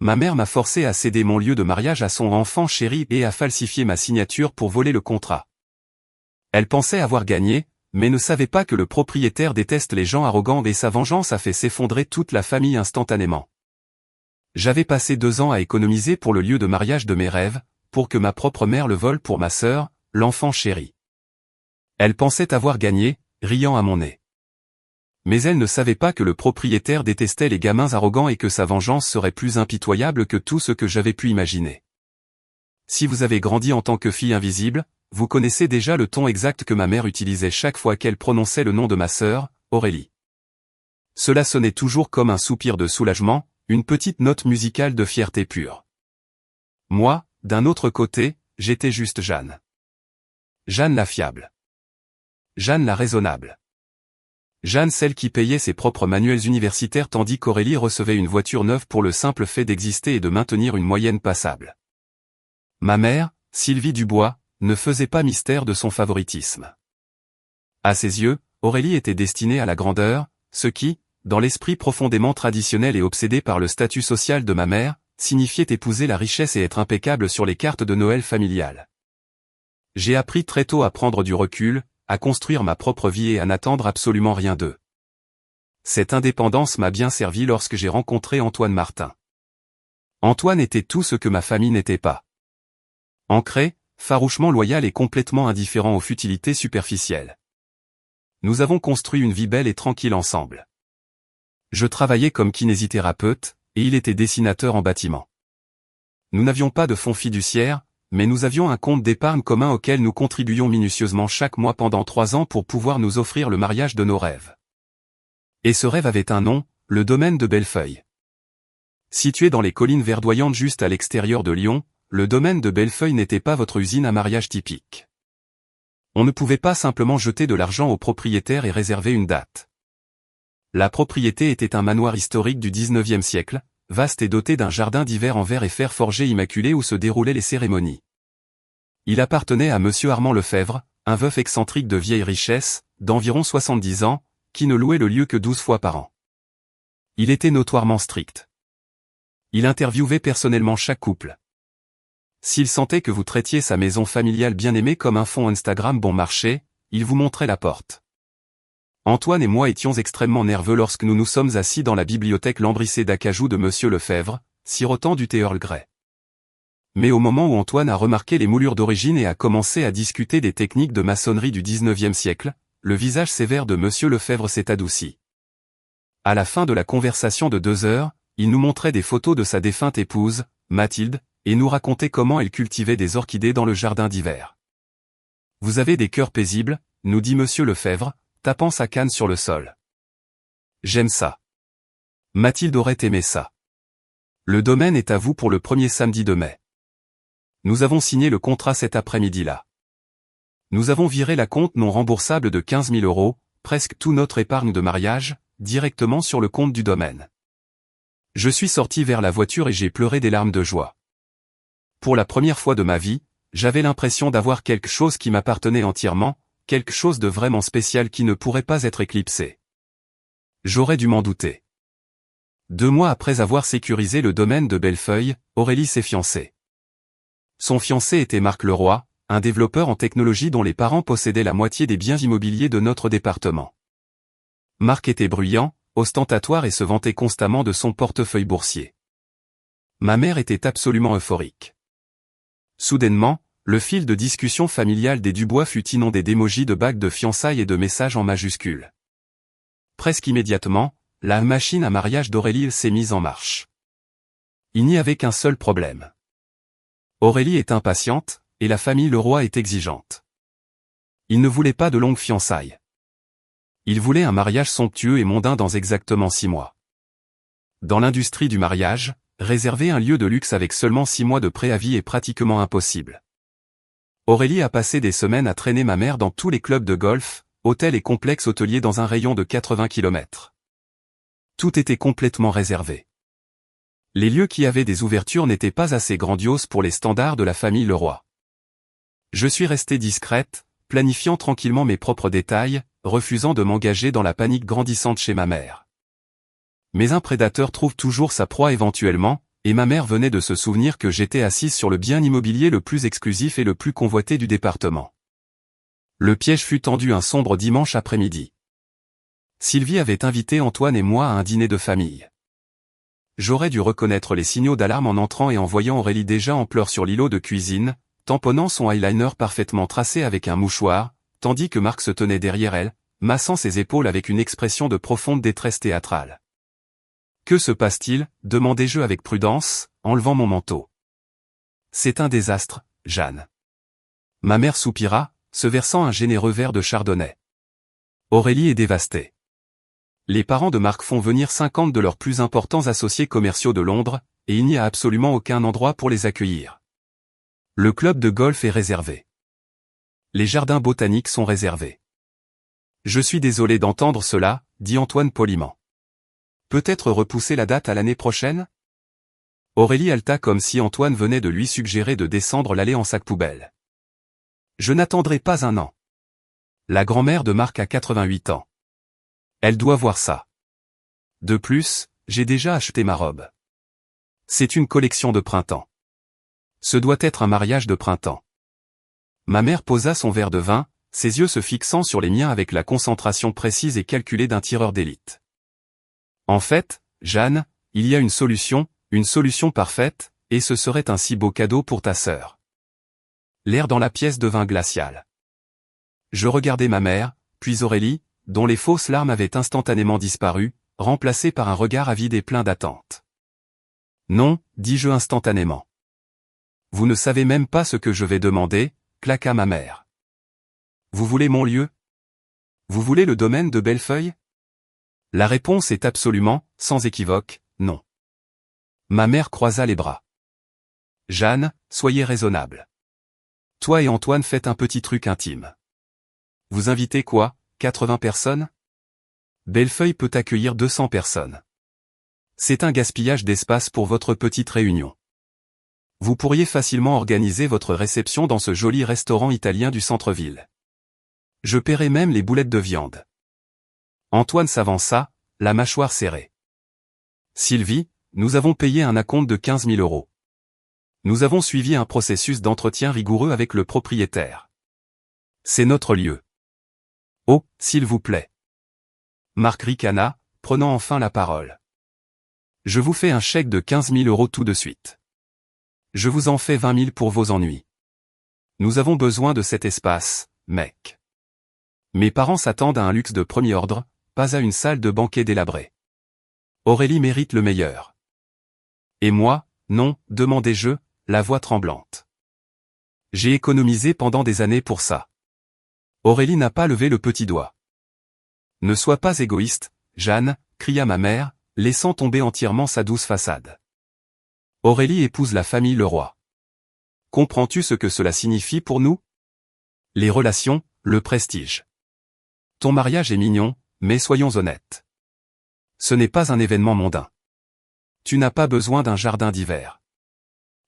ma mère m'a forcé à céder mon lieu de mariage à son enfant chéri et à falsifier ma signature pour voler le contrat. Elle pensait avoir gagné, mais ne savait pas que le propriétaire déteste les gens arrogants et sa vengeance a fait s'effondrer toute la famille instantanément. J'avais passé 2 ans à économiser pour le lieu de mariage de mes rêves, pour que ma propre mère le vole pour ma sœur, l'enfant chéri. Elle pensait avoir gagné, riant à mon nez. Mais elle ne savait pas que le propriétaire détestait les gamins arrogants et que sa vengeance serait plus impitoyable que tout ce que j'avais pu imaginer. Si vous avez grandi en tant que fille invisible, vous connaissez déjà le ton exact que ma mère utilisait chaque fois qu'elle prononçait le nom de ma sœur, Aurélie. Cela sonnait toujours comme un soupir de soulagement, une petite note musicale de fierté pure. Moi, d'un autre côté, j'étais juste Jeanne. Jeanne la fiable. Jeanne la raisonnable. Jeanne celle qui payait ses propres manuels universitaires tandis qu'Aurélie recevait une voiture neuve pour le simple fait d'exister et de maintenir une moyenne passable. Ma mère, Sylvie Dubois, ne faisait pas mystère de son favoritisme. À ses yeux, Aurélie était destinée à la grandeur, ce qui, dans l'esprit profondément traditionnel et obsédé par le statut social de ma mère, signifiait épouser la richesse et être impeccable sur les cartes de Noël familiales. J'ai appris très tôt à prendre du recul, à construire ma propre vie et à n'attendre absolument rien d'eux. Cette indépendance m'a bien servi lorsque j'ai rencontré Antoine Martin. Antoine était tout ce que ma famille n'était pas. Ancré, farouchement loyal et complètement indifférent aux futilités superficielles. Nous avons construit une vie belle et tranquille ensemble. Je travaillais comme kinésithérapeute, et il était dessinateur en bâtiment. Nous n'avions pas de fonds fiduciaires, mais nous avions un compte d'épargne commun auquel nous contribuions minutieusement chaque mois pendant 3 ans pour pouvoir nous offrir le mariage de nos rêves. Et ce rêve avait un nom, le domaine de Bellefeuille. Situé dans les collines verdoyantes juste à l'extérieur de Lyon, le domaine de Bellefeuille n'était pas votre usine à mariage typique. On ne pouvait pas simplement jeter de l'argent au propriétaire et réserver une date. La propriété était un manoir historique du XIXe siècle, vaste et doté d'un jardin d'hiver en verre et fer forgé immaculé où se déroulaient les cérémonies. Il appartenait à monsieur Armand Lefebvre, un veuf excentrique de vieille richesse, d'environ 70 ans, qui ne louait le lieu que 12 fois par an. Il était notoirement strict. Il interviewait personnellement chaque couple. S'il sentait que vous traitiez sa maison familiale bien-aimée comme un fonds Instagram bon marché, il vous montrait la porte. Antoine et moi étions extrêmement nerveux lorsque nous nous sommes assis dans la bibliothèque lambrissée d'acajou de monsieur Lefebvre, sirotant du thé Earl Grey. Mais au moment où Antoine a remarqué les moulures d'origine et a commencé à discuter des techniques de maçonnerie du XIXe siècle, le visage sévère de monsieur Lefebvre s'est adouci. À la fin de la conversation de 2 heures, il nous montrait des photos de sa défunte épouse, Mathilde, et nous racontait comment elle cultivait des orchidées dans le jardin d'hiver. « Vous avez des cœurs paisibles », nous dit monsieur Lefebvre, tapant sa canne sur le sol. « J'aime ça. Mathilde aurait aimé ça. Le domaine est à vous pour le premier samedi de mai. Nous avons signé le contrat cet après-midi-là. Nous avons viré la compte non remboursable de 15 000 €, presque tout notre épargne de mariage, directement sur le compte du domaine. Je suis sorti vers la voiture et j'ai pleuré des larmes de joie. Pour la première fois de ma vie, j'avais l'impression d'avoir quelque chose qui m'appartenait entièrement, quelque chose de vraiment spécial qui ne pourrait pas être éclipsé. J'aurais dû m'en douter. 2 mois après avoir sécurisé le domaine de Bellefeuille, Aurélie s'est fiancée. Son fiancé était Marc Leroy, un développeur en technologie dont les parents possédaient la moitié des biens immobiliers de notre département. Marc était bruyant, ostentatoire et se vantait constamment de son portefeuille boursier. Ma mère était absolument euphorique. Soudainement, le fil de discussion familiale des Dubois fut inondé d'émojis de bagues de fiançailles et de messages en majuscules. Presque immédiatement, la machine à mariage d'Aurélie s'est mise en marche. Il n'y avait qu'un seul problème. Aurélie est impatiente, et la famille Leroy est exigeante. Ils ne voulaient pas de longues fiançailles. Ils voulaient un mariage somptueux et mondain dans exactement 6 mois. Dans l'industrie du mariage, réserver un lieu de luxe avec seulement 6 mois de préavis est pratiquement impossible. Aurélie a passé des semaines à traîner ma mère dans tous les clubs de golf, hôtels et complexes hôteliers dans un rayon de 80 km. Tout était complètement réservé. Les lieux qui avaient des ouvertures n'étaient pas assez grandioses pour les standards de la famille Leroy. Je suis resté discrète, planifiant tranquillement mes propres détails, refusant de m'engager dans la panique grandissante chez ma mère. Mais un prédateur trouve toujours sa proie éventuellement, et ma mère venait de se souvenir que j'étais assise sur le bien immobilier le plus exclusif et le plus convoité du département. Le piège fut tendu un sombre dimanche après-midi. Sylvie avait invité Antoine et moi à un dîner de famille. J'aurais dû reconnaître les signaux d'alarme en entrant et en voyant Aurélie déjà en pleurs sur l'îlot de cuisine, tamponnant son eyeliner parfaitement tracé avec un mouchoir, tandis que Marc se tenait derrière elle, massant ses épaules avec une expression de profonde détresse théâtrale. « Que se passe-t-il » demandai-je avec prudence, enlevant mon manteau. « C'est un désastre, Jeanne. » Ma mère soupira, se versant un généreux verre de chardonnay. Aurélie est dévastée. Les parents de Marc font venir 50 de leurs plus importants associés commerciaux de Londres, et il n'y a absolument aucun endroit pour les accueillir. Le club de golf est réservé. Les jardins botaniques sont réservés. Je suis désolé d'entendre cela, dit Antoine poliment. Peut-être repousser la date à l'année prochaine ? Aurélie haleta comme si Antoine venait de lui suggérer de descendre l'allée en sac poubelle. Je n'attendrai pas un an. La grand-mère de Marc a 88 ans. Elle doit voir ça. De plus, j'ai déjà acheté ma robe. C'est une collection de printemps. Ce doit être un mariage de printemps. Ma mère posa son verre de vin, ses yeux se fixant sur les miens avec la concentration précise et calculée d'un tireur d'élite. En fait, Jeanne, il y a une solution parfaite, et ce serait un si beau cadeau pour ta sœur. L'air dans la pièce devint glacial. Je regardai ma mère, puis Aurélie, dont les fausses larmes avaient instantanément disparu, remplacées par un regard avide et plein d'attente. Non, dis-je instantanément. Vous ne savez même pas ce que je vais demander, claqua ma mère. Vous voulez mon lieu ? Vous voulez le domaine de Bellefeuille ? La réponse est absolument, sans équivoque, non. Ma mère croisa les bras. Jeanne, soyez raisonnable. Toi et Antoine faites un petit truc intime. Vous invitez quoi, 80 personnes ? Bellefeuille peut accueillir 200 personnes. C'est un gaspillage d'espace pour votre petite réunion. Vous pourriez facilement organiser votre réception dans ce joli restaurant italien du centre-ville. Je paierai même les boulettes de viande. Antoine s'avança, la mâchoire serrée. Sylvie, nous avons payé un acompte de 15 000 €. Nous avons suivi un processus d'entretien rigoureux avec le propriétaire. C'est notre lieu. Oh, s'il vous plaît. Marc ricana, prenant enfin la parole. Je vous fais un chèque de 15 000 € tout de suite. Je vous en fais 20 000 pour vos ennuis. Nous avons besoin de cet espace, mec. Mes parents s'attendent à un luxe de premier ordre, pas à une salle de banquet délabrée. Aurélie mérite le meilleur. Et moi, non, demandai-je, la voix tremblante. J'ai économisé pendant des années pour ça. Aurélie n'a pas levé le petit doigt. Ne sois pas égoïste, Jeanne, cria ma mère, laissant tomber entièrement sa douce façade. Aurélie épouse la famille Leroy. Comprends-tu ce que cela signifie pour nous ? Les relations, le prestige. Ton mariage est mignon, mais soyons honnêtes. Ce n'est pas un événement mondain. Tu n'as pas besoin d'un jardin d'hiver.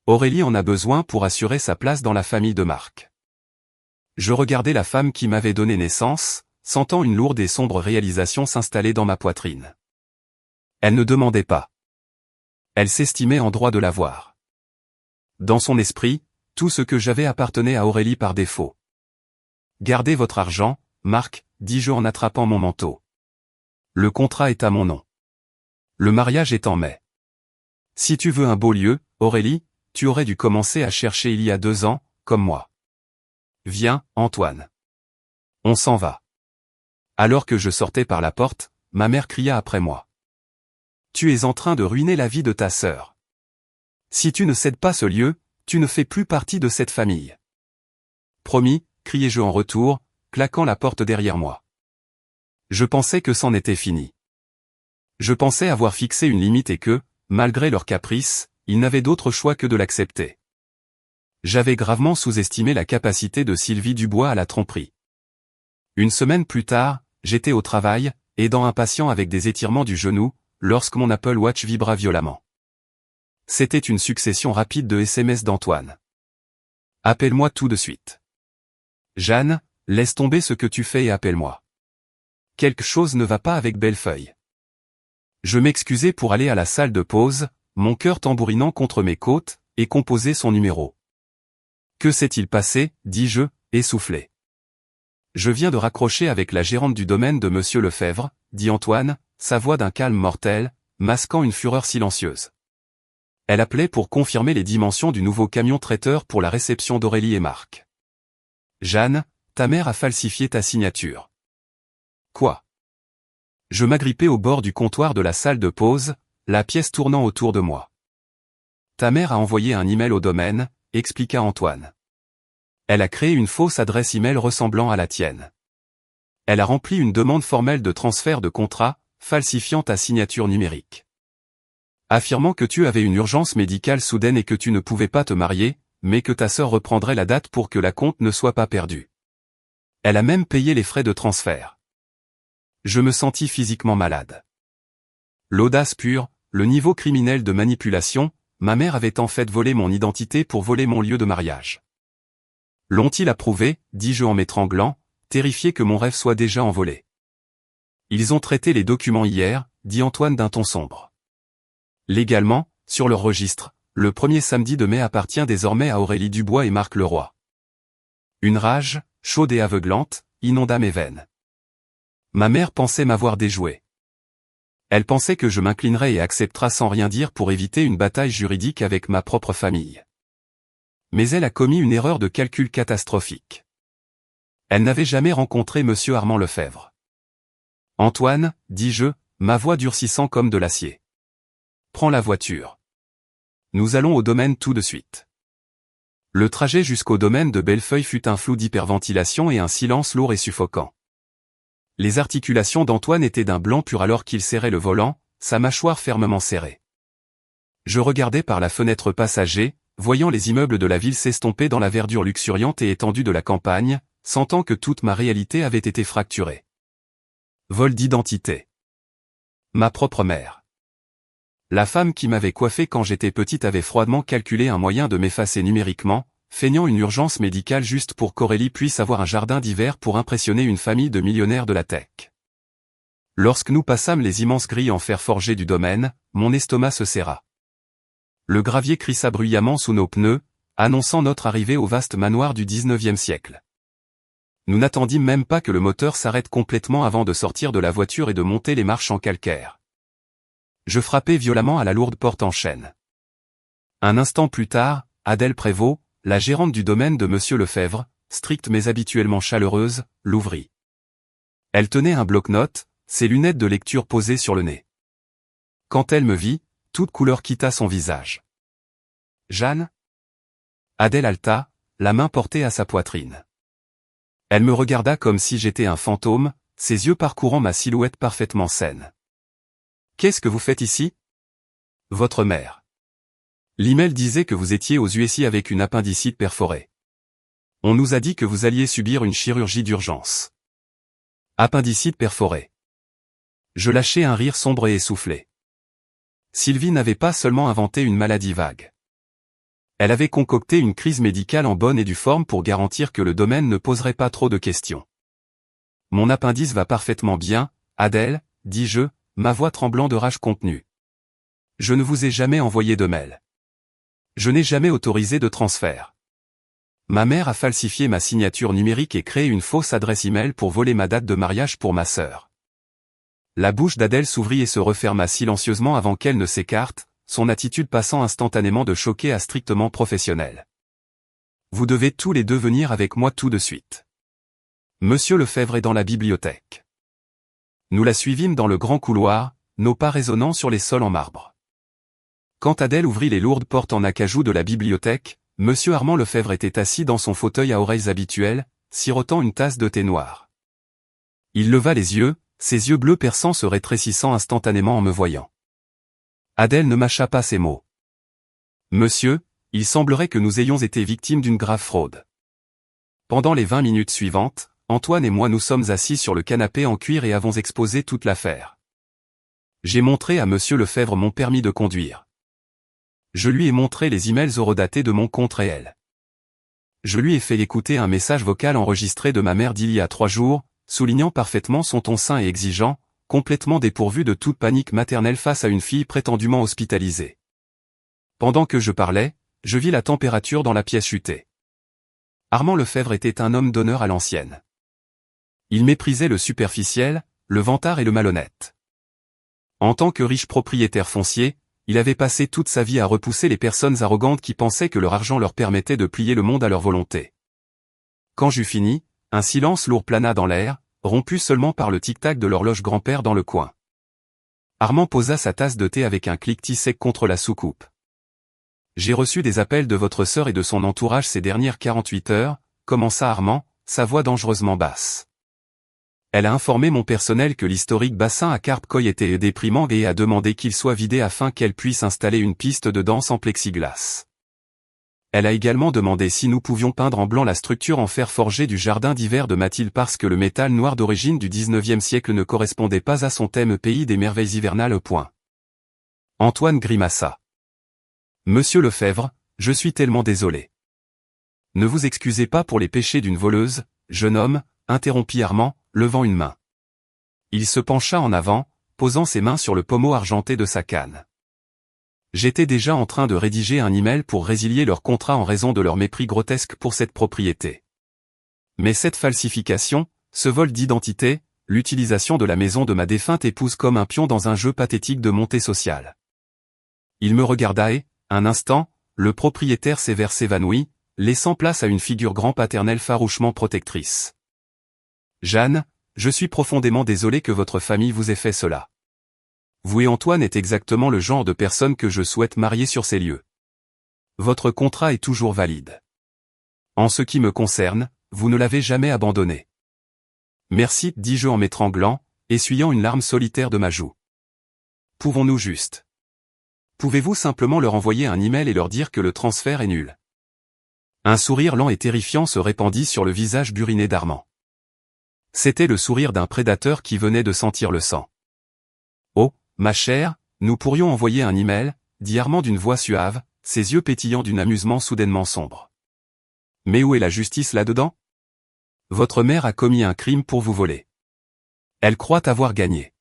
Aurélie en a besoin pour assurer sa place dans la famille de Marc. Je regardais la femme qui m'avait donné naissance, sentant une lourde et sombre réalisation s'installer dans ma poitrine. Elle ne demandait pas. Elle s'estimait en droit de l'avoir. Dans son esprit, tout ce que j'avais appartenait à Aurélie par défaut. Gardez votre argent, Marc, dis-je en attrapant mon manteau. Le contrat est à mon nom. Le mariage est en mai. Si tu veux un beau lieu, Aurélie, tu aurais dû commencer à chercher il y a 2 ans, comme moi. Viens, Antoine. On s'en va. Alors que je sortais par la porte, ma mère cria après moi. Tu es en train de ruiner la vie de ta sœur. Si tu ne cèdes pas ce lieu, tu ne fais plus partie de cette famille. Promis, criai-je en retour, claquant la porte derrière moi. Je pensais que c'en était fini. Je pensais avoir fixé une limite et que, malgré leurs caprices, ils n'avaient d'autre choix que de l'accepter. J'avais gravement sous-estimé la capacité de Sylvie Dubois à la tromperie. Une semaine plus tard, j'étais au travail, aidant un patient avec des étirements du genou, lorsque mon Apple Watch vibra violemment. C'était une succession rapide de SMS d'Antoine. Appelle-moi tout de suite. Jeanne, laisse tomber ce que tu fais et appelle-moi. Quelque chose ne va pas avec Bellefeuille. Je m'excusai pour aller à la salle de pause, mon cœur tambourinant contre mes côtes, et composait son numéro. Que s'est-il passé, dis-je, essoufflé. Je viens de raccrocher avec la gérante du domaine de Monsieur Lefebvre, dit Antoine, sa voix d'un calme mortel, masquant une fureur silencieuse. Elle appelait pour confirmer les dimensions du nouveau camion traiteur pour la réception d'Aurélie et Marc. Jeanne, ta mère a falsifié ta signature. Quoi? Je m'agrippais au bord du comptoir de la salle de pause, la pièce tournant autour de moi. Ta mère a envoyé un email au domaine, expliqua Antoine. Elle a créé une fausse adresse email ressemblant à la tienne. Elle a rempli une demande formelle de transfert de contrat, falsifiant ta signature numérique. Affirmant que tu avais une urgence médicale soudaine et que tu ne pouvais pas te marier, mais que ta sœur reprendrait la date pour que la compte ne soit pas perdue. Elle a même payé les frais de transfert. Je me sentis physiquement malade. L'audace pure, le niveau criminel de manipulation, ma mère avait en fait volé mon identité pour voler mon lieu de mariage. L'ont-ils approuvé, dis-je en m'étranglant, terrifié que mon rêve soit déjà envolé. Ils ont traité les documents hier, dit Antoine d'un ton sombre. Légalement, sur leur registre, le premier samedi de mai appartient désormais à Aurélie Dubois et Marc Leroy. Une rage, chaude et aveuglante, inonda mes veines. Ma mère pensait m'avoir déjoué. Elle pensait que je m'inclinerais et accepterais sans rien dire pour éviter une bataille juridique avec ma propre famille. Mais elle a commis une erreur de calcul catastrophique. Elle n'avait jamais rencontré Monsieur Armand Lefebvre. Antoine, dis-je, ma voix durcissant comme de l'acier. Prends la voiture. Nous allons au domaine tout de suite. Le trajet jusqu'au domaine de Bellefeuille fut un flou d'hyperventilation et un silence lourd et suffocant. Les articulations d'Antoine étaient d'un blanc pur alors qu'il serrait le volant, sa mâchoire fermement serrée. Je regardais par la fenêtre passager, voyant les immeubles de la ville s'estomper dans la verdure luxuriante et étendue de la campagne, sentant que toute ma réalité avait été fracturée. Vol d'identité. Ma propre mère. La femme qui m'avait coiffé quand j'étais petite avait froidement calculé un moyen de m'effacer numériquement, feignant une urgence médicale juste pour qu'Aurélie puisse avoir un jardin d'hiver pour impressionner une famille de millionnaires de la tech. Lorsque nous passâmes les immenses grilles en fer forgé du domaine, mon estomac se serra. Le gravier crissa bruyamment sous nos pneus, annonçant notre arrivée au vaste manoir du XIXe siècle. Nous n'attendîmes même pas que le moteur s'arrête complètement avant de sortir de la voiture et de monter les marches en calcaire. Je frappai violemment à la lourde porte en chêne. Un instant plus tard, Adèle Prévost, la gérante du domaine de Monsieur Lefebvre, stricte mais habituellement chaleureuse, l'ouvrit. Elle tenait un bloc-notes, ses lunettes de lecture posées sur le nez. Quand elle me vit, toute couleur quitta son visage. « Jeanne ?» Adèle haleta, la main portée à sa poitrine. Elle me regarda comme si j'étais un fantôme, ses yeux parcourant ma silhouette parfaitement saine. « Qu'est-ce que vous faites ici ? » Votre mère. L'email disait que vous étiez aux USI avec une appendicite perforée. On nous a dit que vous alliez subir une chirurgie d'urgence. Appendicite perforée. Je lâchai un rire sombre et essoufflé. Sylvie n'avait pas seulement inventé une maladie vague. Elle avait concocté une crise médicale en bonne et due forme pour garantir que le domaine ne poserait pas trop de questions. Mon appendice va parfaitement bien, Adèle, dis-je, ma voix tremblant de rage contenue. Je ne vous ai jamais envoyé de mail. Je n'ai jamais autorisé de transfert. Ma mère a falsifié ma signature numérique et créé une fausse adresse email pour voler ma date de mariage pour ma sœur. La bouche d'Adèle s'ouvrit et se referma silencieusement avant qu'elle ne s'écarte, son attitude passant instantanément de choquée à strictement professionnelle. Vous devez tous les deux venir avec moi tout de suite. Monsieur Lefebvre est dans la bibliothèque. Nous la suivîmes dans le grand couloir, nos pas résonnant sur les sols en marbre. Quand Adèle ouvrit les lourdes portes en acajou de la bibliothèque, Monsieur Armand Lefebvre était assis dans son fauteuil à oreilles habituelles, sirotant une tasse de thé noir. Il leva les yeux, ses yeux bleus perçants se rétrécissant instantanément en me voyant. Adèle ne mâcha pas ces mots. Monsieur, il semblerait que nous ayons été victimes d'une grave fraude. Pendant les 20 minutes suivantes, Antoine et moi nous sommes assis sur le canapé en cuir et avons exposé toute l'affaire. J'ai montré à Monsieur Lefebvre mon permis de conduire. Je lui ai montré les emails horodatés de mon compte réel. Je lui ai fait écouter un message vocal enregistré de ma mère d'il y a 3 jours, soulignant parfaitement son ton sain et exigeant, complètement dépourvu de toute panique maternelle face à une fille prétendument hospitalisée. Pendant que je parlais, je vis la température dans la pièce chuter. Armand Lefebvre était un homme d'honneur à l'ancienne. Il méprisait le superficiel, le vantard et le malhonnête. En tant que riche propriétaire foncier, il avait passé toute sa vie à repousser les personnes arrogantes qui pensaient que leur argent leur permettait de plier le monde à leur volonté. Quand j'eus fini, un silence lourd plana dans l'air, rompu seulement par le tic-tac de l'horloge grand-père dans le coin. Armand posa sa tasse de thé avec un cliquetis sec contre la soucoupe. J'ai reçu des appels de votre sœur et de son entourage ces dernières 48 heures, commença Armand, sa voix dangereusement basse. Elle a informé mon personnel que l'historique bassin à Carpe-Coy était déprimant et a demandé qu'il soit vidé afin qu'elle puisse installer une piste de danse en plexiglas. Elle a également demandé si nous pouvions peindre en blanc la structure en fer forgé du jardin d'hiver de Mathilde parce que le métal noir d'origine du 19e siècle ne correspondait pas à son thème pays des merveilles hivernales. Antoine grimaça. Monsieur Lefebvre, je suis tellement désolé. Ne vous excusez pas pour les péchés d'une voleuse, jeune homme, interrompit Armand, levant une main. Il se pencha en avant, posant ses mains sur le pommeau argenté de sa canne. J'étais déjà en train de rédiger un email pour résilier leur contrat en raison de leur mépris grotesque pour cette propriété. Mais cette falsification, ce vol d'identité, l'utilisation de la maison de ma défunte épouse comme un pion dans un jeu pathétique de montée sociale. Il me regarda et, un instant, le propriétaire sévère s'évanouit, laissant place à une figure grand-paternelle farouchement protectrice. Jeanne, je suis profondément désolé que votre famille vous ait fait cela. Vous et Antoine êtes exactement le genre de personne que je souhaite marier sur ces lieux. Votre contrat est toujours valide. En ce qui me concerne, vous ne l'avez jamais abandonné. Merci, dis-je en m'étranglant, essuyant une larme solitaire de ma joue. Pouvons-nous juste? Pouvez-vous simplement leur envoyer un email et leur dire que le transfert est nul? Un sourire lent et terrifiant se répandit sur le visage buriné d'Armand. C'était le sourire d'un prédateur qui venait de sentir le sang. Oh, ma chère, nous pourrions envoyer un email, dit Armand d'une voix suave, ses yeux pétillant d'un amusement soudainement sombre. Mais où est la justice là-dedans? Votre mère a commis un crime pour vous voler. Elle croit avoir gagné.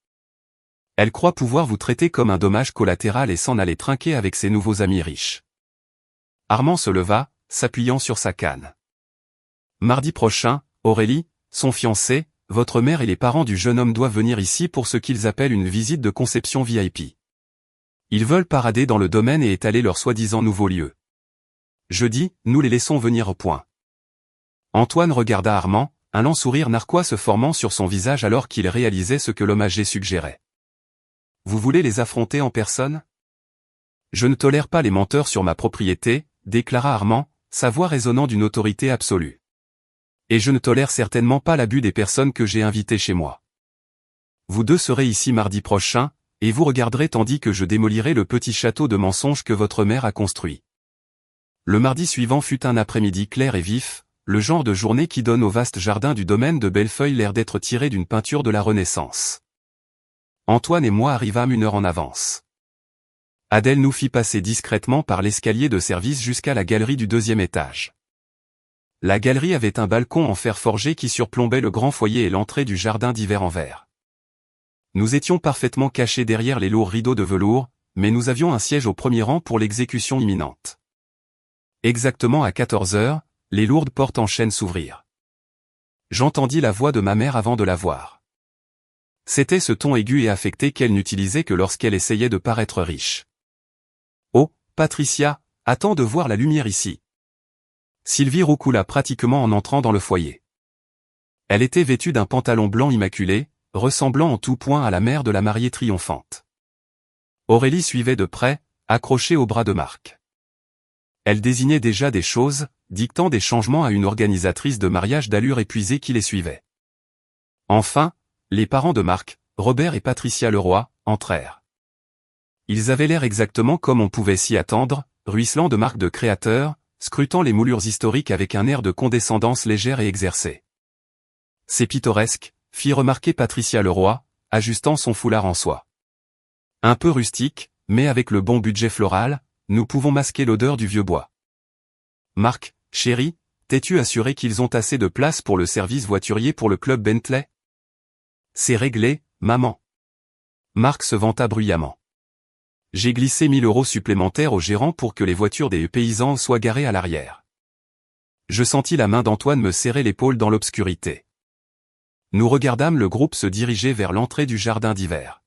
Elle croit pouvoir vous traiter comme un dommage collatéral et s'en aller trinquer avec ses nouveaux amis riches. Armand se leva, s'appuyant sur sa canne. Mardi prochain, Aurélie, son fiancé, votre mère et les parents du jeune homme doivent venir ici pour ce qu'ils appellent une visite de conception VIP. Ils veulent parader dans le domaine et étaler leur soi-disant nouveau lieu. Jeudi, nous les laissons venir au point. Antoine regarda Armand, un lent sourire narquois se formant sur son visage alors qu'il réalisait ce que l'homme âgé suggérait. Vous voulez les affronter en personne? Je ne tolère pas les menteurs sur ma propriété, déclara Armand, sa voix résonnant d'une autorité absolue. Et je ne tolère certainement pas l'abus des personnes que j'ai invitées chez moi. Vous deux serez ici mardi prochain, et vous regarderez tandis que je démolirai le petit château de mensonges que votre mère a construit. Le mardi suivant fut un après-midi clair et vif, le genre de journée qui donne au vaste jardin du domaine de Bellefeuille l'air d'être tiré d'une peinture de la Renaissance. Antoine et moi arrivâmes une heure en avance. Adèle nous fit passer discrètement par l'escalier de service jusqu'à la galerie du 2e étage. La galerie avait un balcon en fer forgé qui surplombait le grand foyer et l'entrée du jardin d'hiver en verre. Nous étions parfaitement cachés derrière les lourds rideaux de velours, mais nous avions un siège au premier rang pour l'exécution imminente. Exactement à 14 heures, les lourdes portes en chêne s'ouvrirent. J'entendis la voix de ma mère avant de la voir. C'était ce ton aigu et affecté qu'elle n'utilisait que lorsqu'elle essayait de paraître riche. Oh, Patricia, attends de voir la lumière ici. Sylvie roucoula pratiquement en entrant dans le foyer. Elle était vêtue d'un pantalon blanc immaculé, ressemblant en tout point à la mère de la mariée triomphante. Aurélie suivait de près, accrochée au bras de Marc. Elle désignait déjà des choses, dictant des changements à une organisatrice de mariage d'allure épuisée qui les suivait. Enfin, les parents de Marc, Robert et Patricia Leroy, entrèrent. Ils avaient l'air exactement comme on pouvait s'y attendre, ruisselant de marques de créateurs, scrutant les moulures historiques avec un air de condescendance légère et exercée. C'est pittoresque, fit remarquer Patricia Leroy, ajustant son foulard en soie. Un peu rustique, mais avec le bon budget floral, nous pouvons masquer l'odeur du vieux bois. Marc, chéri, t'es-tu assuré qu'ils ont assez de place pour le service voiturier pour le club Bentley? C'est réglé, maman. Marc se vanta bruyamment. J'ai glissé 1 000 € supplémentaires au gérant pour que les voitures des paysans soient garées à l'arrière. Je sentis la main d'Antoine me serrer l'épaule dans l'obscurité. Nous regardâmes le groupe se diriger vers l'entrée du jardin d'hiver.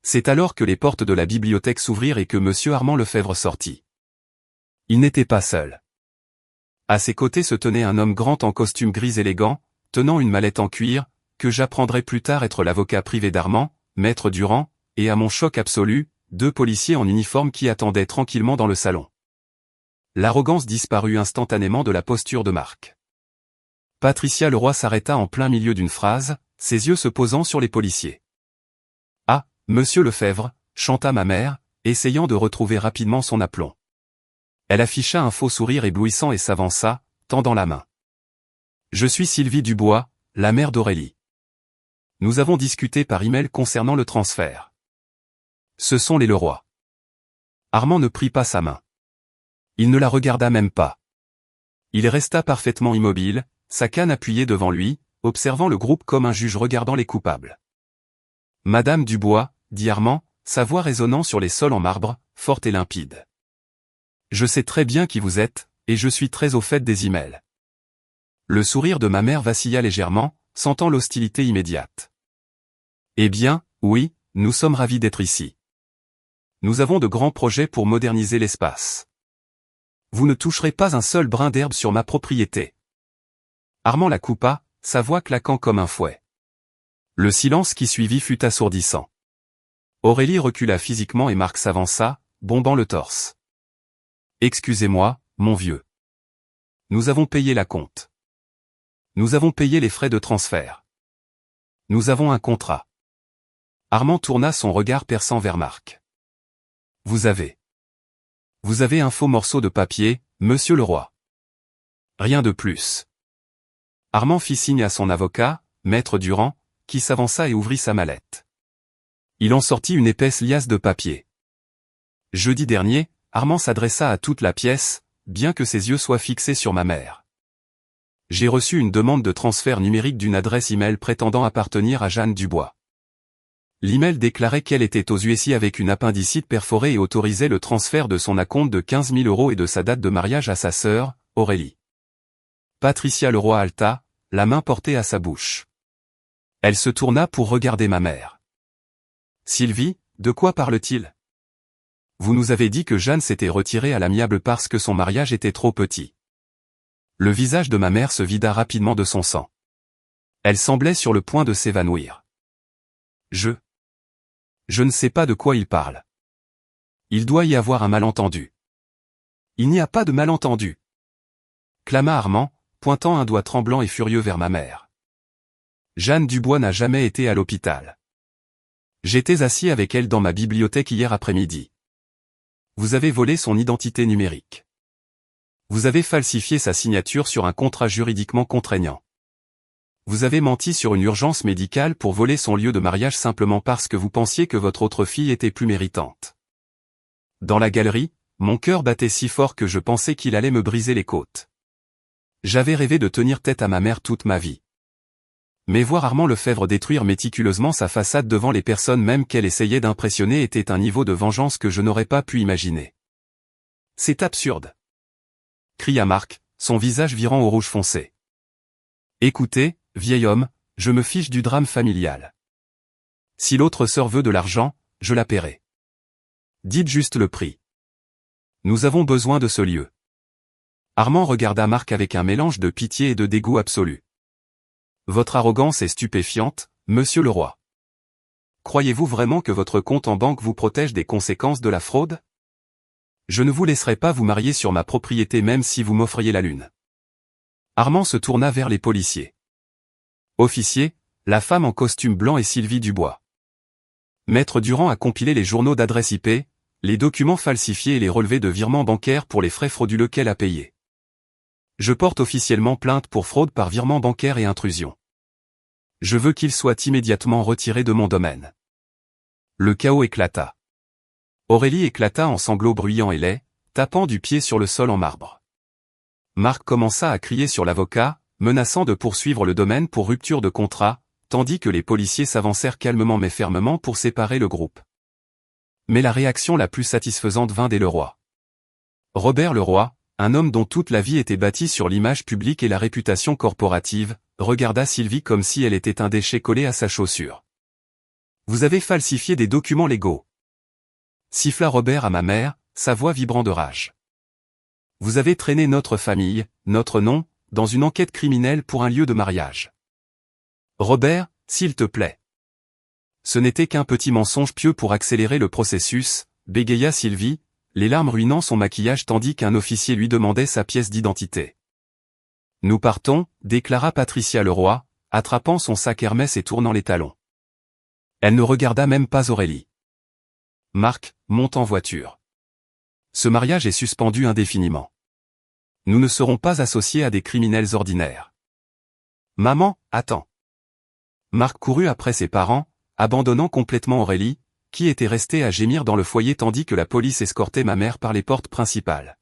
C'est alors que les portes de la bibliothèque s'ouvrirent et que M. Armand Lefebvre sortit. Il n'était pas seul. À ses côtés se tenait un homme grand en costume gris élégant, tenant une mallette en cuir, que j'apprendrai plus tard être l'avocat privé d'Armand, maître Durand, et à mon choc absolu, 2 policiers en uniforme qui attendaient tranquillement dans le salon. L'arrogance disparut instantanément de la posture de Marc. Patricia Leroy s'arrêta en plein milieu d'une phrase, ses yeux se posant sur les policiers. « Ah, monsieur Lefebvre » chanta ma mère, essayant de retrouver rapidement son aplomb. Elle afficha un faux sourire éblouissant et s'avança, tendant la main. « Je suis Sylvie Dubois, la mère d'Aurélie. Nous avons discuté par email concernant le transfert. Ce sont les Leroy. » Armand ne prit pas sa main. Il ne la regarda même pas. Il resta parfaitement immobile, sa canne appuyée devant lui, observant le groupe comme un juge regardant les coupables. « Madame Dubois, » dit Armand, sa voix résonnant sur les sols en marbre, forte et limpide. « Je sais très bien qui vous êtes, et je suis très au fait des emails. » Le sourire de ma mère vacilla légèrement, sentant l'hostilité immédiate. « Eh bien, oui, nous sommes ravis d'être ici. Nous avons de grands projets pour moderniser l'espace. Vous ne toucherez pas un seul brin d'herbe sur ma propriété. » Armand la coupa, sa voix claquant comme un fouet. Le silence qui suivit fut assourdissant. Aurélie recula physiquement et Marc s'avança, bombant le torse. « Excusez-moi, mon vieux. Nous avons payé la compte. Nous avons payé les frais de transfert. Nous avons un contrat. » Armand tourna son regard perçant vers Marc. « Vous avez un faux morceau de papier, monsieur Leroy. Rien de plus. » Armand fit signe à son avocat, maître Durand, qui s'avança et ouvrit sa mallette. Il en sortit une épaisse liasse de papier. Jeudi dernier, Armand s'adressa à toute la pièce, bien que ses yeux soient fixés sur ma mère. J'ai reçu une demande de transfert numérique d'une adresse email prétendant appartenir à Jeanne Dubois. L'email déclarait qu'elle était aux USA avec une appendicite perforée et autorisait le transfert de son acompte de 15 000 € et de sa date de mariage à sa sœur, Aurélie. Patricia Leroy halta, la main portée à sa bouche. Elle se tourna pour regarder ma mère. « Sylvie, de quoi parle-t-il ? Vous nous avez dit que Jeanne s'était retirée à l'amiable parce que son mariage était trop petit. » Le visage de ma mère se vida rapidement de son sang. Elle semblait sur le point de s'évanouir. Je ne sais pas de quoi il parle. Il doit y avoir un malentendu. Il n'y a pas de malentendu, clama Armand, pointant un doigt tremblant et furieux vers ma mère. Jeanne Dubois n'a jamais été à l'hôpital. J'étais assis avec elle dans ma bibliothèque hier après-midi. Vous avez volé son identité numérique. Vous avez falsifié sa signature sur un contrat juridiquement contraignant. Vous avez menti sur une urgence médicale pour voler son lieu de mariage simplement parce que vous pensiez que votre autre fille était plus méritante. Dans la galerie, mon cœur battait si fort que je pensais qu'il allait me briser les côtes. J'avais rêvé de tenir tête à ma mère toute ma vie. Mais voir Armand Lefebvre détruire méticuleusement sa façade devant les personnes même qu'elle essayait d'impressionner était un niveau de vengeance que je n'aurais pas pu imaginer. « C'est absurde !» cria Marc, son visage virant au rouge foncé. « Écoutez, vieil homme, je me fiche du drame familial. Si l'autre sœur veut de l'argent, je la paierai. Dites juste le prix. Nous avons besoin de ce lieu. » Armand regarda Marc avec un mélange de pitié et de dégoût absolu. « Votre arrogance est stupéfiante, monsieur Leroy. Croyez-vous vraiment que votre compte en banque vous protège des conséquences de la fraude ? Je ne vous laisserai pas vous marier sur ma propriété même si vous m'offriez la lune. » Armand se tourna vers les policiers. « Officier, la femme en costume blanc est Sylvie Dubois. Maître Durand a compilé les journaux d'adresse IP, les documents falsifiés et les relevés de virements bancaires pour les frais frauduleux qu'elle a payés. Je porte officiellement plainte pour fraude par virement bancaire et intrusion. Je veux qu'il soit immédiatement retiré de mon domaine. » Le chaos éclata. Aurélie éclata en sanglots bruyants et laids, tapant du pied sur le sol en marbre. Marc commença à crier sur l'avocat, menaçant de poursuivre le domaine pour rupture de contrat, tandis que les policiers s'avancèrent calmement mais fermement pour séparer le groupe. Mais la réaction la plus satisfaisante vint dès Leroy. Robert Leroy, un homme dont toute la vie était bâtie sur l'image publique et la réputation corporative, regarda Sylvie comme si elle était un déchet collé à sa chaussure. « Vous avez falsifié des documents légaux » siffla Robert à ma mère, sa voix vibrant de rage. « Vous avez traîné notre famille, notre nom, dans une enquête criminelle pour un lieu de mariage. » « Robert, s'il te plaît. » « Ce n'était qu'un petit mensonge pieux pour accélérer le processus, » bégaya Sylvie, les larmes ruinant son maquillage tandis qu'un officier lui demandait sa pièce d'identité. « Nous partons, » déclara Patricia Leroy, attrapant son sac Hermès et tournant les talons. Elle ne regarda même pas Aurélie. « Marc, monte en voiture. Ce mariage est suspendu indéfiniment. Nous ne serons pas associés à des criminels ordinaires. »« Maman, attends. » Marc courut après ses parents, abandonnant complètement Aurélie, qui était restée à gémir dans le foyer tandis que la police escortait ma mère par les portes principales.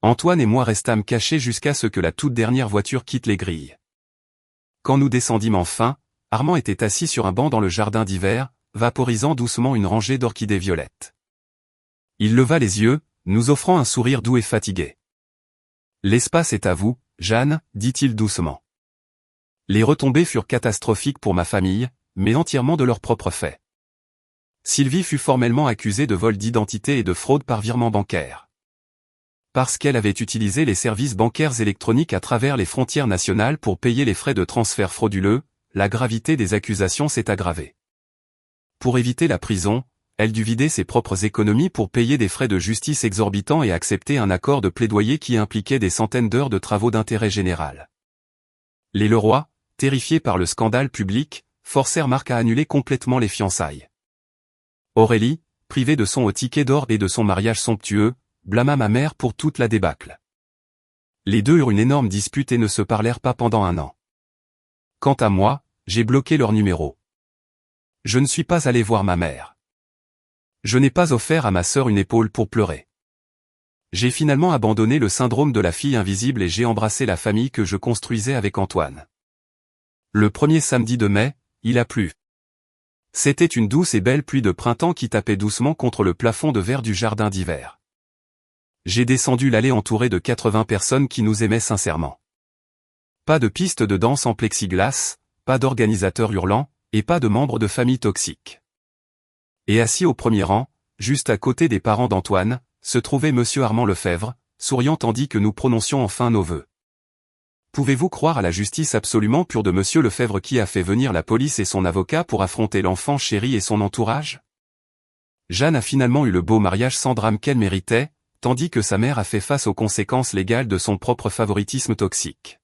Antoine et moi restâmes cachés jusqu'à ce que la toute dernière voiture quitte les grilles. Quand nous descendîmes enfin, Armand était assis sur un banc dans le jardin d'hiver, vaporisant doucement une rangée d'orchidées violettes. Il leva les yeux, nous offrant un sourire doux et fatigué. « L'espace est à vous, Jeanne, dit-il doucement. Les retombées furent catastrophiques pour ma famille, mais entièrement de leur propre fait. Sylvie fut formellement accusée de vol d'identité et de fraude par virement bancaire. Parce qu'elle avait utilisé les services bancaires électroniques à travers les frontières nationales pour payer les frais de transfert frauduleux, la gravité des accusations s'est aggravée. Pour éviter la prison, elle dut vider ses propres économies pour payer des frais de justice exorbitants et accepter un accord de plaidoyer qui impliquait des centaines d'heures de travaux d'intérêt général. Les Leroy, terrifiés par le scandale public, forcèrent Marc à annuler complètement les fiançailles. Aurélie, privée de son haut ticket d'or et de son mariage somptueux, blâma ma mère pour toute la débâcle. Les deux eurent une énorme dispute et ne se parlèrent pas pendant 1 an. Quant à moi, j'ai bloqué leur numéro. Je ne suis pas allé voir ma mère. Je n'ai pas offert à ma sœur une épaule pour pleurer. J'ai finalement abandonné le syndrome de la fille invisible et j'ai embrassé la famille que je construisais avec Antoine. Le premier samedi de mai, il a plu. C'était une douce et belle pluie de printemps qui tapait doucement contre le plafond de verre du jardin d'hiver. J'ai descendu l'allée entourée de 80 personnes qui nous aimaient sincèrement. Pas de piste de danse en plexiglas, pas d'organisateurs hurlants, et pas de membres de famille toxiques. Et assis au premier rang, juste à côté des parents d'Antoine, se trouvait monsieur Armand Lefebvre, souriant tandis que nous prononcions enfin nos vœux. Pouvez-vous croire à la justice absolument pure de monsieur Lefebvre qui a fait venir la police et son avocat pour affronter l'enfant chéri et son entourage? Jeanne a finalement eu le beau mariage sans drame qu'elle méritait, tandis que sa mère a fait face aux conséquences légales de son propre favoritisme toxique.